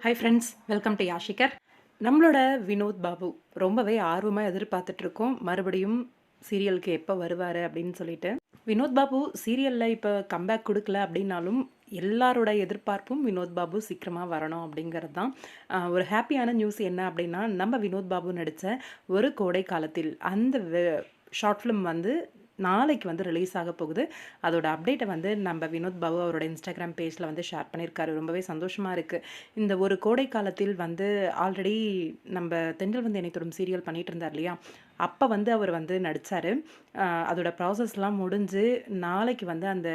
Hi friends, welcome to யாஷிகர். நம்மளோட வினோத் பாபு ரொம்பவே ஆர்வமாக எதிர்பார்த்துட்ருக்கோம் மறுபடியும் சீரியலுக்கு எப்போ வருவார் அப்படின்னு சொல்லிட்டு. வினோத் பாபு சீரியலில் இப்போ கம்பேக் கொடுக்கல அப்படின்னாலும் எல்லாரோட எதிர்பார்ப்பும் வினோத் பாபு சீக்கிரமாக வரணும் அப்படிங்கிறது தான். ஒரு ஹாப்பியான நியூஸ் என்ன அப்படின்னா, நம்ம வினோத் பாபு நடித்த ஒரு கோடை காலத்தில் அந்த ஷார்ட் ஃபிலிம் வந்து நாளைக்கு வந்து ரிலீஸ் ஆக போகுது. அதோட அப்டேட்டை வந்து நம்ம வினோத் பாபு அவரோட இன்ஸ்டாகிராம் பேஜில் வந்து ஷேர் பண்ணியிருக்காரு. ரொம்பவே சந்தோஷமாக இருக்குது. இந்த ஒரு கோடை காலத்தில் வந்து ஆல்ரெடி நம்ம தென்றல் வந்து என்னை தொடும் சீரியல் பண்ணிகிட்டு இருந்தார் இல்லையா, அப்போ வந்து அவர் வந்து நடித்தார். அதோட ப்ராசஸ்லாம் முடிஞ்சு நாளைக்கு வந்து அந்த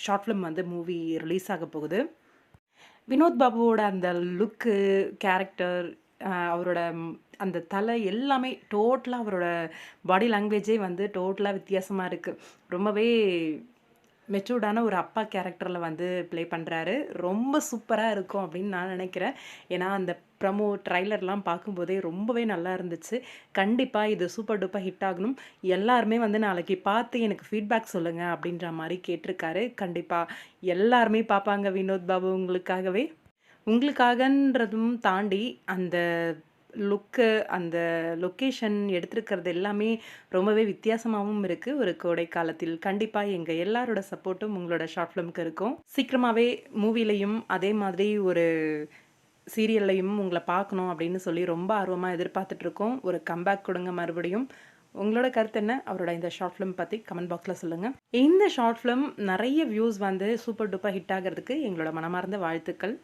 ஷார்ட் ஃபிலிம் வந்து மூவி ரிலீஸ் ஆக போகுது. வினோத் பாபுவோட அந்த லுக்கு, கேரக்டர், அவரோட அந்த தலை எல்லாமே டோட்டலாக அவரோட பாடி லாங்குவேஜே வந்து டோட்டலாக வித்தியாசமாக இருக்குது. ரொம்பவே மெச்சூர்டான ஒரு அப்பா கேரக்டரில் வந்து ப்ளே பண்ணுறாரு. ரொம்ப சூப்பராக இருக்கும் அப்படின்னு நான் நினைக்கிறேன். ஏன்னா அந்த ப்ரமோ ட்ரைலர்லாம் பார்க்கும்போதே ரொம்பவே நல்லா இருந்துச்சு. கண்டிப்பாக இது சூப்பர் டூப்பர் ஹிட் ஆகணும். எல்லாருமே வந்து நாளைக்கு பார்த்து எனக்கு ஃபீட்பேக் சொல்லுங்கள் அப்படின்ற மாதிரி கேட்டிருக்காரு. கண்டிப்பாக எல்லாருமே பார்ப்பாங்க வினோத் பாபு உங்களுக்காகவே. உங்களுக்காகன்றதும் தாண்டி அந்த லுக்கு, அந்த லொக்கேஷன் எடுத்திருக்கிறது எல்லாமே ரொம்பவே வித்தியாசமாகவும் இருக்குது. ஒரு கோடை காலத்தில் கண்டிப்பாக எங்கள் எல்லாரோட சப்போர்ட்டும் உங்களோட ஷார்ட் ஃபிலிம்க்கு இருக்கும். சீக்கிரமாகவே மூவிலையும் அதே மாதிரி ஒரு சீரியல்லையும் உங்களை பார்க்கணும் அப்படின்னு சொல்லி ரொம்ப ஆர்வமாக எதிர்பார்த்துட்ருக்கோம். ஒரு கம்பேக் கொடுங்க மறுபடியும். உங்களோட கருத்து என்ன அவரோட இந்த ஷார்ட் ஃபிலிம் பற்றி கமெண்ட் பாக்ஸில் சொல்லுங்கள். இந்த ஷார்ட் ஃபிலிம் நிறைய வியூஸ் வந்து சூப்பர் டூப்பர் ஹிட் ஆகிறதுக்கு எங்களோட மனமார்ந்த வாழ்த்துக்கள்.